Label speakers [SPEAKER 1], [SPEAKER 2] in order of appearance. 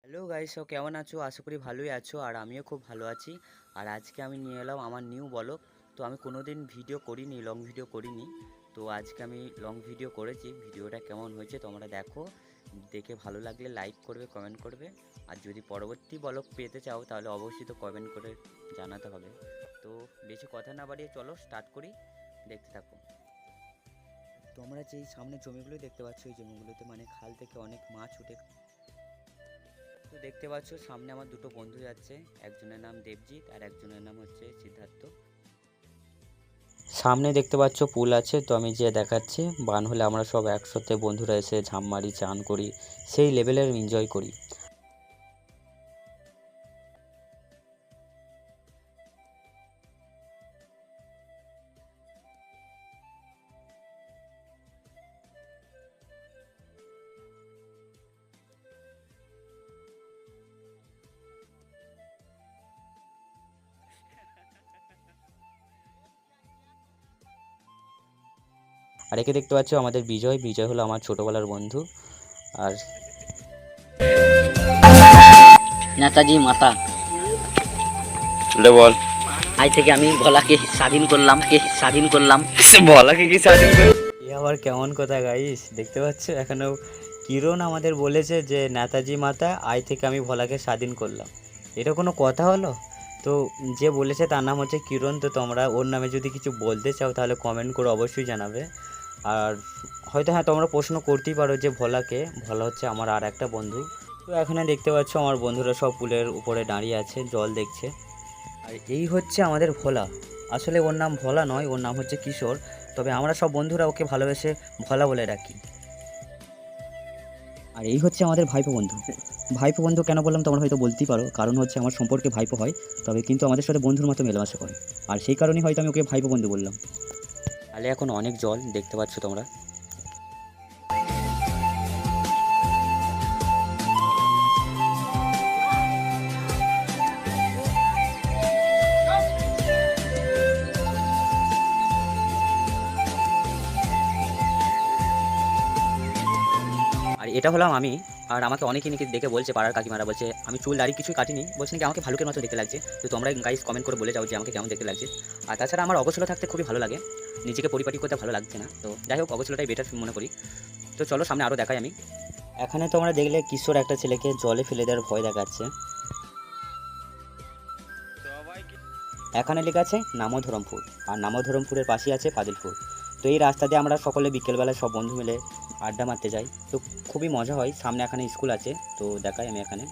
[SPEAKER 1] Hello guys, কেমন আছো? আশা করি ভালোই আছো। আর আমিও খুব ভালো আছি। আর আজকে আমি নিয়ে এলাম আমার নিউ ব্লগ। তো আমি কোনোদিন ভিডিও করিনি, লং ভিডিও করিনি। তো আজকে আমি লং ভিডিও করেছি। ভিডিওটা কেমন হয়েছে তোমরা দেখো। দেখে ভালো লাগলে লাইক করবে, কমেন্ট করবে। আর যদি পরবর্তী ব্লগ পেতে চাও তাহলে অবশ্যই তো কমেন্ট করে জানাতে হবে। তো বেশি কথা না বাড়িয়ে চলো স্টার্ট করি, দেখতে থাকো। তোমরা যেই সামনে জমিগুলো দেখতে পাচ্ছ, এই জমিগুলোতে মানে খাল থেকে অনেক মাছ উঠে। তো দেখতে পাচ্ছ সামনে আমার দুটো বন্ধু যাচ্ছে, একজনের নাম দেবজিৎ আর একজনের নাম হচ্ছে সিদ্ধার্থ। সামনে দেখতে পাচ্ছ পুল আছে, তো আমি যে দেখাচ্ছি বান হলে আমরা সব একসাথে বন্ধুরা এসে ঝাঁপ মারি, চান করি, সেই লেভেলের এনজয় করি। আর একে দেখতে পাচ্ছ আমাদের বিজয়। বিজয় হলো আমার ছোটবেলার বন্ধু। আর
[SPEAKER 2] নেতাজি মাতা।
[SPEAKER 3] বল।
[SPEAKER 2] আজ থেকে আমি ভোলাকে স্বাধীন করলাম।
[SPEAKER 3] বলাকে কি স্বাধীন করে?
[SPEAKER 1] এ আবার কেমন কথা গাইস, দেখতে পাচ্ছ এখানেও কিরণ আমাদের বলেছে যে নেতাজি মাতা, আজ থেকে আমি ভোলাকে স্বাধীন করলাম। এটা কোনো কথা হলো? তো যে বলেছে তার নাম হচ্ছে কিরণ। তো তোমরা ওর নামে যদি কিছু বলতে চাও তাহলে কমেন্ট করে অবশ্যই জানাবে। আর হয়তো হ্যাঁ, তোমরা প্রশ্ন করতেই পারো যে ভোলাকে। ভোলা হচ্ছে আমার আর একটা বন্ধু। তো এখানে দেখতে পাচ্ছ আমার বন্ধুরা সব পুলের উপরে দাঁড়িয়ে আছে, জল দেখছে। আর এই হচ্ছে আমাদের ভোলা। আসলে ওর নাম ভোলা নয়, ওর নাম হচ্ছে কিশোর। তবে আমরা সব বন্ধুরা ওকে ভালোবেসে ভোলা বলে ডাকি। আর এই হচ্ছে আমাদের ভাইপো বন্ধু। ভাইপো বন্ধু কেন বললাম তোমরা হয়তো বলতেই পারো, কারণ হচ্ছে আমার সম্পর্কে ভাইপো হয়, তবে কিন্তু আমাদের সাথে বন্ধুর মতো মেলামেশা করে। আর সেই কারণেই হয়তো আমি ওকে ভাইপো বন্ধু বললাম। তাহলে এখন অনেক জল দেখতে পাচ্ছ তোমরা। আর এটা হলাম আমি। আর আমাকে অনেকে নাকি দেখে বলছে, পাড়ার কাকিমারা বলছে আমি চুল দাড়ি কিছুই কাটিনি, বলছে নাকি আমাকে ভালুকের মতো দেখতে লাগছে। তো তোমরা গাইস কমেন্ট করে বলে যাও যে আমাকে কেমন দেখতে লাগছে। আর তাছাড়া আমার অগোছলো থাকতে খুবই ভালো লাগে, নিজেকে পরিপাটি করতে ভালো লাগছে না। তো যাই হোক, অগোছলোটাই বেটার মনে করি। তো চলো সামনে আরও দেখাই আমি। এখানে তোমরা দেখলে কিশোর একটা ছেলেকে জলে ফেলে দেওয়ার ভয় দেখাচ্ছে। এখানে লেখা আছে নামধরমপুর, আর নামধরমপুরের পাশেই আছে পাদিলপুর। তো এই রাস্তা দিয়ে আমরা সকলে বিকেলবেলায় সব বন্ধু মিলে আড্ডা মারতে যাই। তো খুবই মজা হয়। সামনে এখানে স্কুল আছে, তো দেখাই আমি এখানে।